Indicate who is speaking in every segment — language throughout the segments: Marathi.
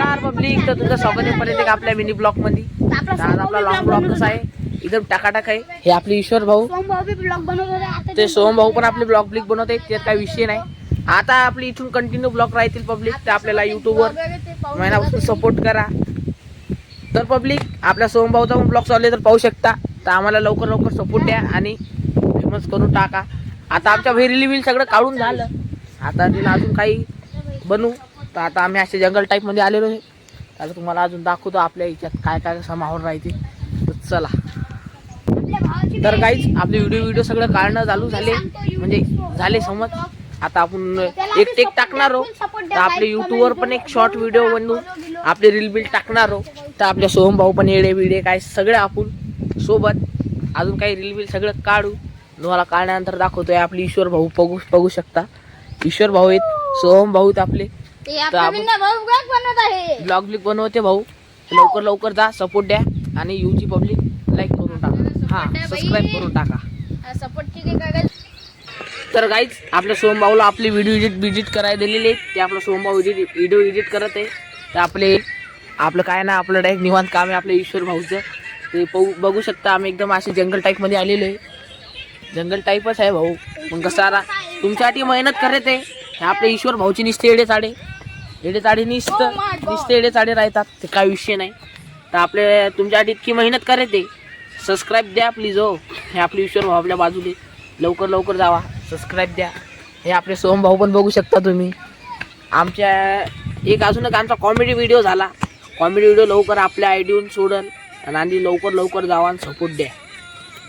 Speaker 1: नमस्कार पब्लिक, तर तुमचं स्वागत आहे परत एक आपल्या मिनी ब्लॉग मध्ये. आज आपला लॉंग ब्लॉग कसा आहे, एकदम टाकाटाक आहे. हे आपले ईश्वर भाऊ, ते सोहम भाऊ पण आपले ब्लॉग ब्लिक बनवते, त्यात काही विषय नाही. आता आपली इथून कंटिन्यू ब्लॉग राहतील पब्लिक, तर आपल्याला युट्यूबवर महिन्यापासून सपोर्ट करा. तर पब्लिक आपल्या सोहम भाऊचा पण ब्लॉग चालले तर पाहू शकता. तर आम्हाला लवकर लवकर सपोर्ट द्या आणि फेमस करून टाका. आता आमच्या व्हेरिली बिल सगळं काढून झालं, आता तिला अजून काही बनवू. तर आता आम्ही असे जंगल टाईपमध्ये आलेलो आहे. आता तुम्हाला अजून दाखवतो आपल्या याच्यात काय काय कसा माहोल राहते. तर चला. तर काहीच आपले व्हिडिओ सगळं काढणं चालू झाले, म्हणजे झाले समज. आता आपण एक टेक टाकणार आहोत, तर आपले यूट्यूबवर पण एक शॉर्ट व्हिडिओ बनवून आपले रील बिल टाकणार आहोत. तर आपल्या सोहम भाऊ पण येडे बिडे काय सगळे आपण सोबत अजून काही रील बिल सगळं काढू. तुम्हाला काढल्यानंतर दाखवतोय. आपले ईश्वर भाऊ बघू शकता. ईश्वर भाऊ आहेत, सोहम भाऊ आहेत आपले. ब्लॉग ब्लिक बनवते भाऊ. लवकर लवकर जा, सपोर्ट द्या आणि यूची पब्लिक लाईक करून टाका. हा, सबस्क्राईब करून टाका.
Speaker 2: सपोर्ट.
Speaker 1: तर गाईज आपल्या सोहम भाऊला आपली व्हिडिओ एडिट करायला दिलेले आहेत. ते आपलं सोहम भाऊ व्हिडिओ एडिट करत आहे. तर आपलं काय ना, आपलं डायरेक्ट निवांत काम आहे आपल्या ईश्वर भाऊचं. ते बघू शकता. आम्ही एकदम असे जंगल टाईपमध्ये आलेलो आहे. जंगल टाईपच आहे भाऊ. मग कसं आता तुमच्यासाठी मेहनत करत आहे. हे आपले ईश्वर भाऊची निस्ते एडे चाडे राहतात. ते काय विषय नाही. तर आपले तुमच्यासाठी इतकी मेहनत करत आहे. सबस्क्राईब द्या प्लीज. हो, हे आपले ईश्वर भाऊ आपल्या बाजूले. लवकर लवकर जावा, सबस्क्राईब द्या. हे आपले सोहम भाऊ पण बघू शकता तुम्ही. आमच्या एक आमचा कॉमेडी व्हिडिओ झाला. कॉमेडी व्हिडिओ लवकर आपल्या आयडीवरून सोडल आणि लवकर लवकर जावा आणि सपोर्ट द्या.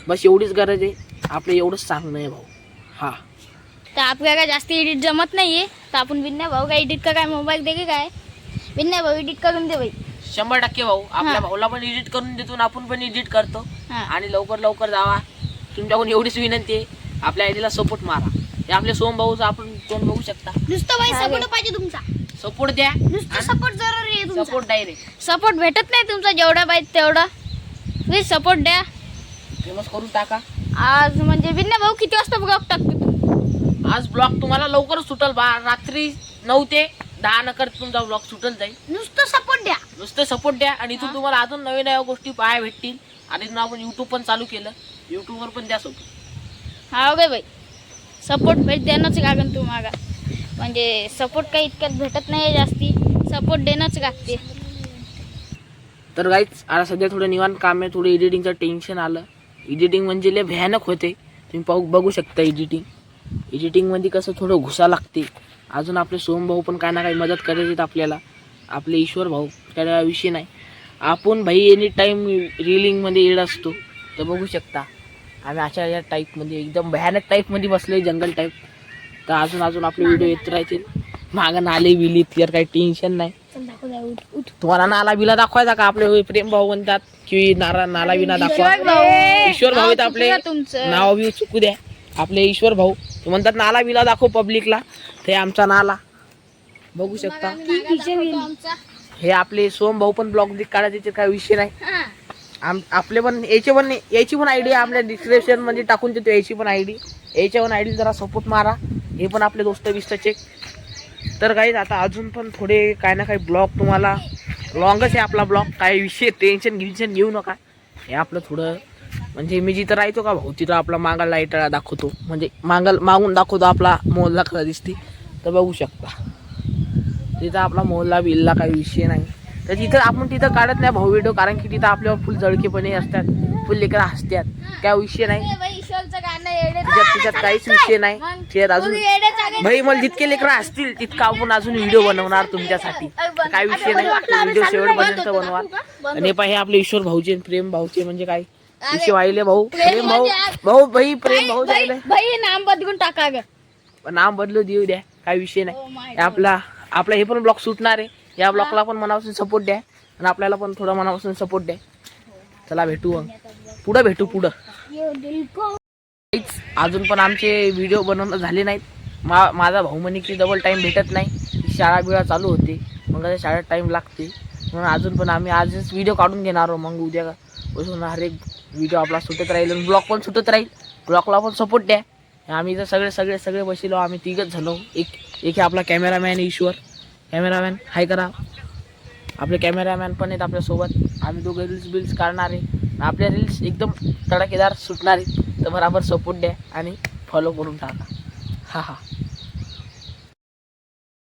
Speaker 1: बस एवढीच गरज आहे. आपलं एवढंच सांगणं आहे भाऊ. हा,
Speaker 2: तर आपल्याला काय जास्त एडिट जमत नाहीये, तर आपण विनय भाऊ काय एडिट का काय मोबाईल दे काय विनय भाऊ एडिट करून दे भाई.
Speaker 1: 100% भाऊ. आपल्या भाऊला पण एडिट करून देतो, आपण पण एडिट करतो. आणि लवकर लवकर जावा. तुमच्याकडून एवढीच विनंती आहे, आपल्या आयडीला सपोर्ट मारा. हे आपले सोहम भाऊचं आपण तोंड बघू शकता.
Speaker 2: नुसतं भाई सपोर्ट पाहिजे तुमचा.
Speaker 1: सपोर्ट द्या.
Speaker 2: नुसतं सपोर्ट जरुरी आहे.
Speaker 1: Support direct.
Speaker 2: सपोर्ट भेटत नाही तुमचा जेवढा पाहिजे तेवढा. प्लीज सपोर्ट द्या.
Speaker 1: फेमस करून टाका.
Speaker 2: आज म्हणजे विनय भाऊ किती वाजता ब्लॉग टाकतो तू?
Speaker 1: आज ब्लॉग तुम्हाला लवकरच सुटल बा. रात्री 9 ते 10 नंतर तुमचा ब्लॉग सुटल जाईल.
Speaker 2: नुसतं सपोर्ट द्या.
Speaker 1: नुसतं सपोर्ट द्या. आणि इथून तुम्हाला अजून नवीन नव्या गोष्टी पाहायला भेटतील. आणि इथून आपण युट्यूब पण चालू केलं. युट्यूबवर पण द्या सपोर्ट.
Speaker 2: हा गे भाई, सपोर्ट भेट देणंच लागेल तुम्हाला. म्हणजे सपोर्ट काही इतक्यात भेटत नाही जास्ती. सपोर्ट देणंच लागते.
Speaker 1: तर गाईच आता सध्या थोडं निवांत काम आहे. थोडं एडिटिंगचं टेन्शन आलं. एडिटिंग म्हणजे लय भयानक होते. तुम्ही बघू शकता. एडिटिंगमध्ये कसं थोडं घुसा लागते. अजून आपले सोहम भाऊ पण काय ना काही मदत करायची आपल्याला. आपले ईश्वर भाऊ त्याला विषय नाही. आपण भाई एनी टाईम रीलिंगमध्ये येड असतो. तर बघू शकता आम्ही अशा या टाईपमध्ये एकदम भयानक टाईपमध्ये बसलो, जंगल टाईप. तर अजून आपले व्हिडिओ येत राहतील. मागं नाले बिली त्यावर काही टेन्शन नाही. तुम्हाला नाला बिला दाखवायचा का? आपले प्रेम भाऊ म्हणतात की नाला बिना दाखवा. ईश्वर भाऊ आहेत आपले. नाव बी चुकू द्या. आपले ईश्वर भाऊ ते म्हणतात नाला बिला दाखव पब्लिकला. ते आमचा नाला बघू शकता. हे आपले सोहम भाऊ पण ब्लॉग काढायचे काही विषय नाही. आपले पण याची पण आयडी आपल्या डिस्क्रिप्शन मध्ये टाकून देतो. याची पण आयडी जरा सपोर्ट मारा. हे पण आपले दोस्त बिस्तचे. तर काही आता अजून पण थोडे काय ना काही ब्लॉग तुम्हाला लॉंगच आहे आपला ब्लॉग. काही विषय टेन्शन घेऊ नका. हे आपलं थोडं म्हणजे मी जिथं राहतो का भाऊ तिथं आपला मागाला लाईटला दाखवतो. म्हणजे मागून दाखवतो आपला मोहल्ला खरं दिसते. तर बघू शकता तिथं आपला मोहल्ला बिल्ला काही विषय नाही. तर तिथं आपण तिथं काढत नाही भाऊ व्हिडिओ, कारण की तिथं आपल्यावर फुल जळकेपणे असतात. फुल लेकरं हसतात. काय विषय नाही तिच्यात काहीच विषय नाही. त्यात अजून भाई मला जितके लेकरं असतील तितकं आपण अजून व्हिडिओ बनवणार तुमच्यासाठी. काय विषय नाही. व्हिडिओ शेवटपर्यंत बनवा. आणि हे आपले ईश्वर भाऊचे प्रेम भाऊचे म्हणजे काय विषय व्हायले भाऊ. प्रेम भाऊ प्रेम भाऊ जायला
Speaker 2: नाम बदलून टाका ग.
Speaker 1: नाम बदलू देऊ द्या. काय विषय नाही. आपला हे पण ब्लॉग सुटणार आहे. या ब्लॉगला पण मनापासून सपोर्ट द्या आणि आपल्याला पण थोडा मनापासून सपोर्ट द्या. चला भेटू पुढं. अजून पण आमचे व्हिडिओ बनवणं झाले नाहीत. माझा भाऊ म्हणे की डबल टाईम भेटत नाही. शाळा बिळा चालू होते, मग शाळेत टाईम लागते. म्हणून अजून पण आम्ही आजच व्हिडिओ काढून घेणार आहोत. मग उद्या बसून हर एक व्हिडिओ आपला सुटत राहील आणि ब्लॉग पण सुटत राहील. ब्लॉगला पण सपोर्ट द्या. आम्ही तर सगळे बसलो. आम्ही तिघच झालो. एक आपला कॅमेरामॅन ईश्वर. कॅमेरामॅन हाय करा. आपले कॅमेरामॅन पण आहेत आपल्यासोबत. आम्ही दोघे रील्स काढणार आहे. आपल्या रील्स एकदम तडाखेदार सुटणार आहे. तर बराबर सपोर्ट द्या आणि फॉलो करून टाका. हा.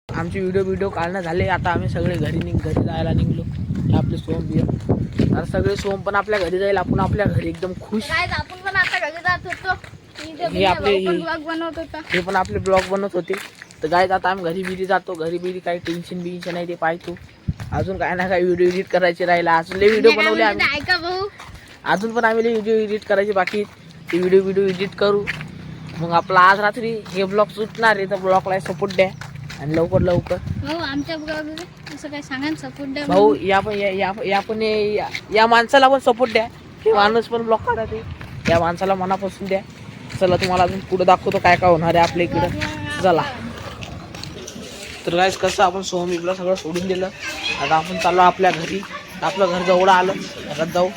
Speaker 1: आमचे व्हिडिओ काढणं झाले. आता आम्ही सगळे घरी जायला निघलो. हे आपले सोहम बियम. आता सगळे सोहम पण आपल्या घरी जाईल. आपण आपल्या घरी एकदम खुश.
Speaker 2: आपण पण आता घरी जात होतो.
Speaker 1: हे आपले
Speaker 2: ब्लॉग बनवत होता.
Speaker 1: हे पण आपले ब्लॉग बनवत होते. तर गाईज आता आम्ही घरी जातो. घरी काही टेन्शन नाही ते पाहतो. अजून काय ना काय व्हिडिओ एडिट करायचे राहिला. अजून लय व्हिडिओ बनवले आम्ही.
Speaker 2: ऐका भाऊ,
Speaker 1: अजून पण आम्ही व्हिडिओ एडिट करायचे बाकी. ते व्हिडिओ एडिट करू. मग आपला आज रात्री हे ब्लॉग सुटणार आहे. तर ब्लॉगला सपोर्ट द्या आणि लवकर
Speaker 2: भाऊ आमच्या ब्लॉग असं काय सांगा सपोर्ट द्या
Speaker 1: भाऊ. या माणसाला पण सपोर्ट द्या. हे माणूस पण ब्लॉग काढत आहे. या माणसाला मनापासून द्या. चला तुम्हाला अजून पुढे दाखवतो काय होणार आहे आपल्या इकडं. चला. तर गाईस कसं आपण सोहमीला सगळं सोडून दिलं. आता आपण चाललो आपल्या घरी. आपलं घर जवळ आलं. घरात जाऊ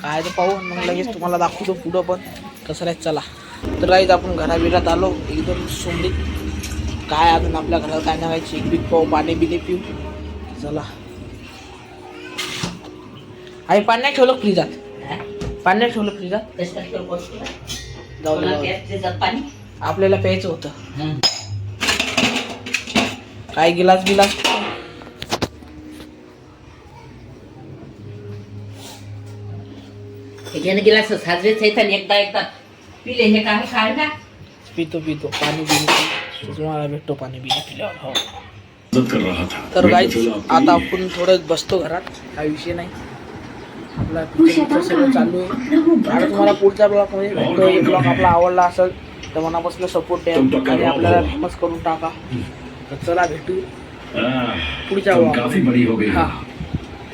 Speaker 1: काय तर पाहू. मग लगेच तुम्हाला दाखवतो पुढं पण कसं राहायचं. चला. तर गाईस आपण घराबिरात आलो एकदम सोंडीत. काय अजून आपल्या घरात काय ना काय चेक बीक पाहू. पाणी बिणे पिऊ. चला. आई पाणी नाही ठेवलं फ्रीजात. पाणी नाही ठेवलं फ्रीजात. जाऊ पाणी आपल्याला प्यायचं होतं. काय गिलास
Speaker 3: गिलास साजरेच आहेत आणि एकदा पिले हे काय काय ना
Speaker 1: पितो पाणी बिणी तुम्हाला भेटतो. पाणी बिणी पिल्यावर. हो. तर गाईच आता आपण थोडं बसतो घरात. काही विषय नाही. आपला पिक्चरचं सगळं चालू आहे. आता तुम्हाला पुढच्या ब्लॉगमध्ये भेटतो. हे ब्लॉग आपला आवडला असेल तर मनापासून सपोर्ट द्या आणि आपल्याला फेमस करून टाका. तर चला भेटू पुढच्या ब्लॉग. हा.